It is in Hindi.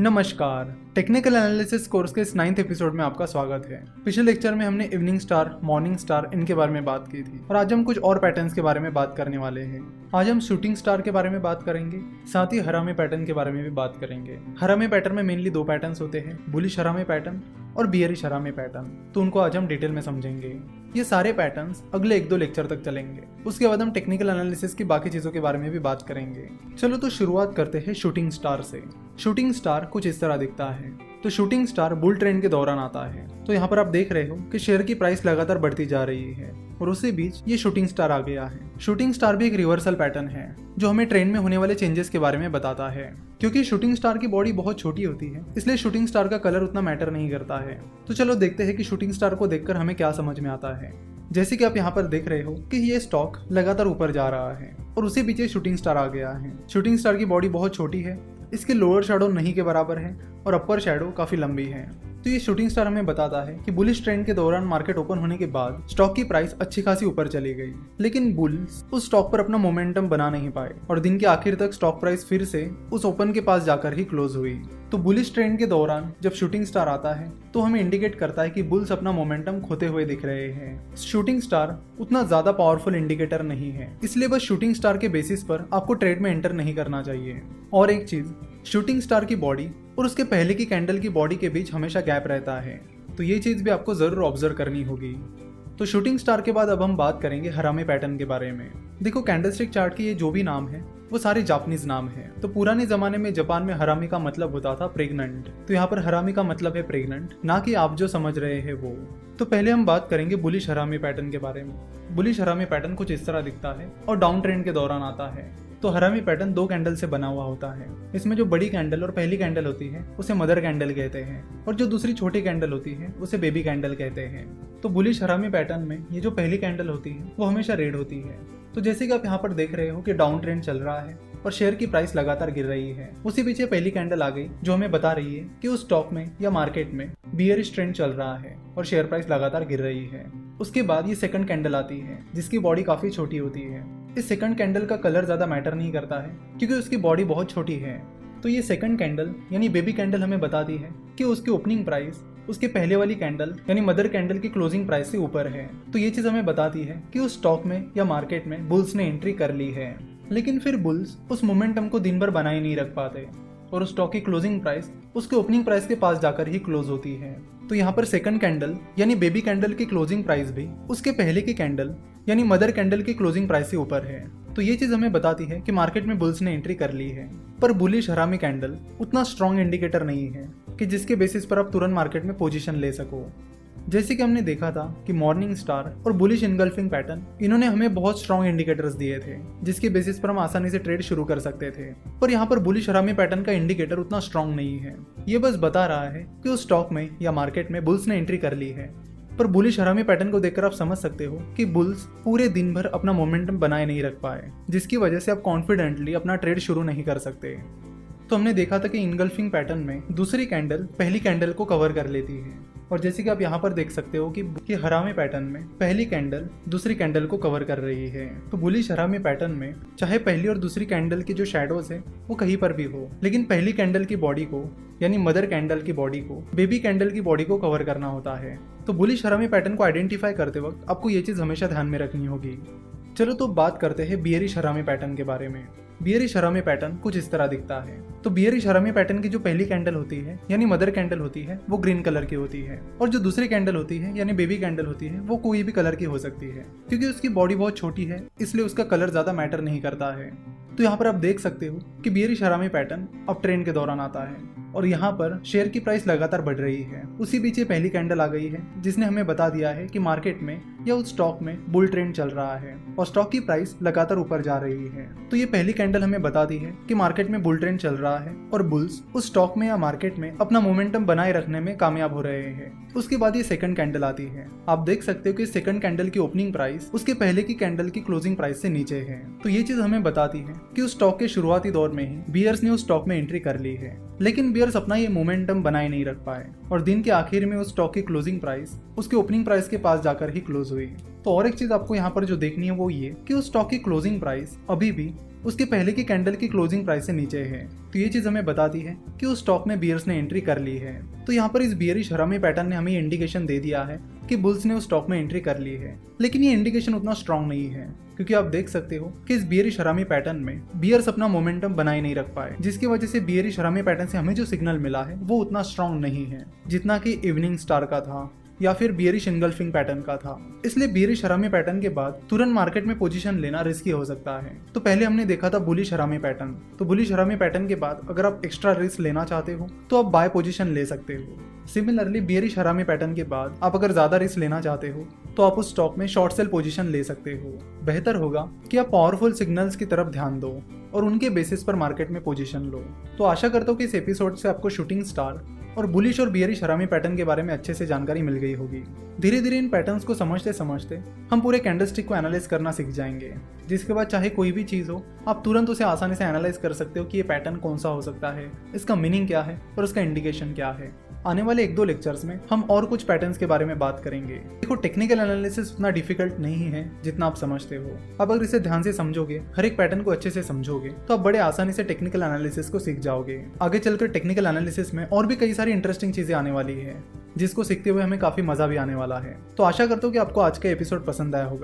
नमस्कार, टेक्निकल एनालिसिस कोर्स के इस 9th एपिसोड में आपका स्वागत है। पिछले लेक्चर में हमने इवनिंग स्टार, मॉर्निंग स्टार इनके बारे में बात की थी और आज हम कुछ और पैटर्न्स के बारे में बात करने वाले हैं। आज हम शूटिंग स्टार के बारे में बात करेंगे, साथ ही हरामे पैटर्न के बारे में भी बात करेंगे। हरामे पैटर्न में मेनली दो पैटर्न्स होते हैं, बुलिश हरामे पैटर्न और बियरिश हरामे पैटर्न। तो उनको आज हम डिटेल में समझेंगे। ये सारे पैटर्न्स अगले 1-2 लेक्चर तक चलेंगे। उसके बाद हम टेक्निकल एनालिसिस की बाकी चीजों के बारे में भी बात करेंगे। चलो तो शुरुआत करते हैं शूटिंग स्टार से। शूटिंग स्टार कुछ इस तरह दिखता है। तो शूटिंग स्टार बुल ट्रेंड के दौरान आता है। तो यहाँ पर आप देख रहे हो कि शेयर की प्राइस लगातार बढ़ती जा रही है और उसी बीच ये शूटिंग स्टार आ गया है। शूटिंग स्टार भी एक रिवर्सल पैटर्न है जो हमें ट्रेंड में होने वाले चेंजेस के बारे में बताता है। क्योंकि शूटिंग स्टार की बॉडी बहुत छोटी होती है, इसलिए शूटिंग स्टार का कलर उतना मैटर नहीं करता है। तो चलो देखते हैं कि शूटिंग स्टार को देखकर हमें क्या समझ में आता है। जैसे कि आप यहाँ पर देख रहे हो कि ये स्टॉक लगातार ऊपर जा रहा है और उसी पीछे शूटिंग स्टार आ गया है। शूटिंग स्टार की बॉडी बहुत छोटी है, इसके लोअर शैडो नहीं के बराबर है और अपर शैडो काफी लंबी है। तो ये शूटिंग स्टार हमें बताता है कि बुलिश ट्रेंड के दौरान मार्केट ओपन होने के बाद स्टॉक की प्राइस अच्छी खासी ऊपर चली गई, लेकिन बुल्स उस स्टॉक पर अपना मोमेंटम बना नहीं पाए और दिन के आखिर तक स्टॉक प्राइस फिर से उस ओपन के पास जाकर ही क्लोज हुई। तो बुलिश ट्रेंड के दौरान जब शूटिंग स्टार आता है तो हमें इंडिकेट करता है कि बुल्स अपना मोमेंटम खोते हुए दिख रहे हैं। शूटिंग स्टार उतना ज्यादा पावरफुल इंडिकेटर नहीं है, इसलिए बस शूटिंग स्टार के बेसिस पर आपको ट्रेड में एंटर नहीं करना चाहिए। और एक चीज, शूटिंग स्टार की बॉडी और उसके पहले की कैंडल की बॉडी के बीच हमेशा गैप रहता है, तो ये चीज भी आपको जरूर ऑब्जर्व करनी होगी। तो शूटिंग स्टार के बाद अब हम बात करेंगे हरामे पैटर्न के बारे में। देखो, कैंडलस्टिक चार्ट के ये जो भी नाम है वो सारे जापानीज नाम है। तो पुराने जमाने में जापान में हरामी का मतलब होता था प्रेग्नेंट। तो यहाँ पर हरामी का मतलब है प्रेग्नेंट, ना कि आप जो समझ रहे हैं वो। तो पहले हम बात करेंगे बुलिश हरामी पैटर्न के बारे में। बुलिश हरामी पैटर्न कुछ इस तरह दिखता है और डाउन ट्रेंड के दौरान आता है। तो हरामी पैटर्न 2 कैंडल से बना हुआ होता है। इसमें जो बड़ी कैंडल और पहली कैंडल होती है उसे मदर कैंडल कहते हैं और जो दूसरी छोटी कैंडल होती है उसे बेबी कैंडल कहते हैं। तो बुलिश हरामी पैटर्न में ये जो पहली कैंडल होती है वो हमेशा रेड होती है। तो जैसे कि आप यहाँ पर देख रहे हो कि डाउन ट्रेंड चल रहा है और शेयर की प्राइस लगातार गिर रही है। उसी पीछे पहली कैंडल आ गई जो हमें बता रही है कि उस स्टॉक में या मार्केट में बियरिश ट्रेंड चल रहा है और शेयर प्राइस लगातार गिर रही है। उसके बाद ये सेकंड कैंडल आती है जिसकी बॉडी काफी छोटी होती है। इस सेकंड कैंडल का कलर ज्यादा मैटर नहीं करता है क्योंकि उसकी बॉडी बहुत छोटी है। तो ये सेकंड कैंडल यानी बेबी कैंडल हमें बताती है कि उसकी ओपनिंग प्राइस उसके पहले वाली कैंडल यानी मदर कैंडल की क्लोजिंग प्राइस से ऊपर है। तो ये चीज हमें बताती है कि उस स्टॉक में या मार्केट में बुल्स ने एंट्री कर ली है। लेकिन फिर बुल्स उस मोमेंटम को दिन भर बनाए नहीं रख पाते और उस स्टॉक की क्लोजिंग प्राइस उसके ओपनिंग प्राइस के पास जाकर ही क्लोज होती है। तो यहाँ पर सेकंड कैंडल यानी बेबी कैंडल की क्लोजिंग प्राइस भी उसके पहले की कैंडल यानी मदर कैंडल की क्लोजिंग प्राइस से ऊपर है। तो ये चीज हमें बताती है कि मार्केट में बुल्स ने एंट्री कर ली है। पर बुलिश हरामी कैंडल उतना स्ट्रॉन्ग इंडिकेटर नहीं है कि जिसके बेसिस पर आप तुरंत मार्केट में पोजीशन ले सको। जैसे कि हमने देखा था कि मॉर्निंग स्टार और बुलिश इनगल्फिंग पैटर्न इन्होंने हमें बहुत स्ट्रॉन्ग इंडिकेटर्स दिए थे जिसके बेसिस पर हम आसानी से ट्रेड शुरू कर सकते थे। पर यहाँ पर बुलिश हरामी पैटर्न का इंडिकेटर उतना स्ट्रॉन्ग नहीं है। ये बस बता रहा है कि उस स्टॉक में या मार्केट में बुल्स ने एंट्री कर ली है। पर बुलिश हरामी पैटर्न को देखकर आप समझ सकते हो कि बुल्स पूरे दिन भर अपना मोमेंटम बनाए नहीं रख पाए, जिसकी वजह से आप कॉन्फिडेंटली अपना ट्रेड शुरू नहीं कर सकते। तो हमने देखा था कि इनगल्फिंग पैटर्न में दूसरी कैंडल पहली कैंडल को कवर कर लेती है और जैसे कि आप यहाँ पर देख सकते हो कि हरामी पैटर्न में पहली कैंडल दूसरी कैंडल को कवर कर रही है। तो बुलिश हरामी पैटर्न में चाहे पहली और दूसरी कैंडल की जो शैडोज है वो कहीं पर भी हो, लेकिन पहली कैंडल की बॉडी को यानी मदर कैंडल की बॉडी को बेबी कैंडल की बॉडी को कवर करना होता है। तो बुलिश हरामी पैटर्न को आइडेंटिफाई करते वक्त आपको ये चीज हमेशा ध्यान में रखनी होगी। चलो तो बात करते हैं बियरिश हरामी पैटर्न के बारे में। बियरिश हरामी पैटर्न कुछ इस तरह दिखता है। तो बियरिश हरामी पैटर्न की जो पहली कैंडल होती है यानी मदर कैंडल होती है वो ग्रीन कलर की होती है और जो दूसरी कैंडल होती है यानी बेबी कैंडल होती है वो कोई भी कलर की हो सकती है। क्योंकि उसकी बॉडी बहुत छोटी है इसलिए उसका कलर ज्यादा मैटर नहीं करता है। तो यहाँ पर आप देख सकते हो कि बियरिश हरामी पैटर्न अप ट्रेंड के दौरान आता है और यहाँ पर शेयर की प्राइस लगातार बढ़ रही है। उसी पीछे पहली कैंडल आ गई है जिसने हमें बता दिया है कि मार्केट में या उस स्टॉक में बुल ट्रेंड चल रहा है और स्टॉक की प्राइस लगातार ऊपर जा रही है। तो ये पहली कैंडल हमें बता दी है कि मार्केट में बुल ट्रेंड चल रहा है और बुल्स उस स्टॉक में या मार्केट में अपना मोमेंटम बनाए रखने में कामयाब हो रहे हैं। उसके बाद ये सेकंड कैंडल आती है। आप देख सकते हो कि सेकंड कैंडल की ओपनिंग प्राइस उसके पहले की कैंडल की क्लोजिंग प्राइस से नीचे है। तो ये चीज हमें बताती है कि उस स्टॉक के शुरुआती दौर में ही बियर्स ने उस स्टॉक में एंट्री कर ली है, लेकिन बियर्स अपना ये मोमेंटम बनाए नहीं रख पाए और दिन के आखिर में उस स्टॉक की क्लोजिंग प्राइस उसके ओपनिंग प्राइस के पास जाकर ही क्लोज हुई। तो और एक चीज आपको यहाँ पर जो देखनी है वो ये कि उस स्टॉक की क्लोजिंग प्राइस अभी भी उसके पहले की कैंडल की क्लोजिंग प्राइस से नीचे है। तो ये चीज हमें बताती है कि उस स्टॉक में बियर्स ने एंट्री कर ली है। तो यहाँ पर इस बियरिश हरामी पैटर्न ने हमें इंडिकेशन दे दिया है कि बुल्स ने उस स्टॉक में एंट्री कर ली है, लेकिन ये इंडिकेशन उतना स्ट्रांग नहीं है क्योंकि आप देख सकते हो कि इस बियरिश हरामी पैटर्न में बियर्स अपना मोमेंटम बनाए नहीं रख पाए, जिसकी वजह से बियरिश हरामी पैटर्न से हमें जो सिग्नल मिला है वो उतना स्ट्रांग नहीं है जितना कि इवनिंग स्टार का था या फिर बियरिश इंगल्फिंग पैटर्न का था। इसलिए बियरिश हरामी पैटर्न के बाद तुरंत मार्केट में पोजीशन लेना रिस्की हो सकता है। तो पहले हमने देखा था बुलिश हरामी पैटर्न, तो बुलिश हरामी पैटर्न के बाद अगर आप एक्स्ट्रा रिस्क लेना चाहते हो तो आप बाय पोजीशन ले सकते हो। सिमिलरली बियरिश हरामी पैटर्न के बाद आप अगर ज्यादा रिस्क लेना चाहते हो तो आप उस स्टॉक में शॉर्ट सेल पोजीशन ले सकते हो। बेहतर होगा कि आप पावरफुल सिग्नल्स की तरफ ध्यान दो और उनके बेसिस पर मार्केट में पोजीशन लो। तो आशा करता हूँ कि इस एपिसोड से आपको शूटिंग स्टार और बुलिश और बियरिश हरामी पैटर्न के बारे में अच्छे से जानकारी मिल गई होगी। धीरे धीरे इन पैटर्न्स को समझते समझते हम पूरे कैंडलस्टिक को एनालाइज करना सीख जाएंगे, जिसके बाद चाहे कोई भी चीज़ हो आप तुरंत उसे आसानी से एनालाइज कर सकते हो कि ये पैटर्न कौन सा हो सकता है, इसका मीनिंग क्या है और उसका इंडिकेशन क्या है। आने वाले 1-2 लेक्चर्स में हम और कुछ पैटर्न्स के बारे में बात करेंगे। देखो, टेक्निकल एनालिसिस उतना डिफिकल्ट नहीं है जितना आप समझते हो। अब अगर इसे ध्यान से समझोगे, हर एक पैटर्न को अच्छे से समझोगे तो आप बड़े आसानी से टेक्निकल एनालिसिस को सीख जाओगे। आगे चलकर टेक्निकल एनालिसिस में और भी कई सारी इंटरेस्टिंग चीजें आने वाली है, जिसको सीखते हुए हमें काफी मजा भी आने वाला है। तो आशा करता हूँ कि आपको आज का एपिसोड पसंद आया होगा।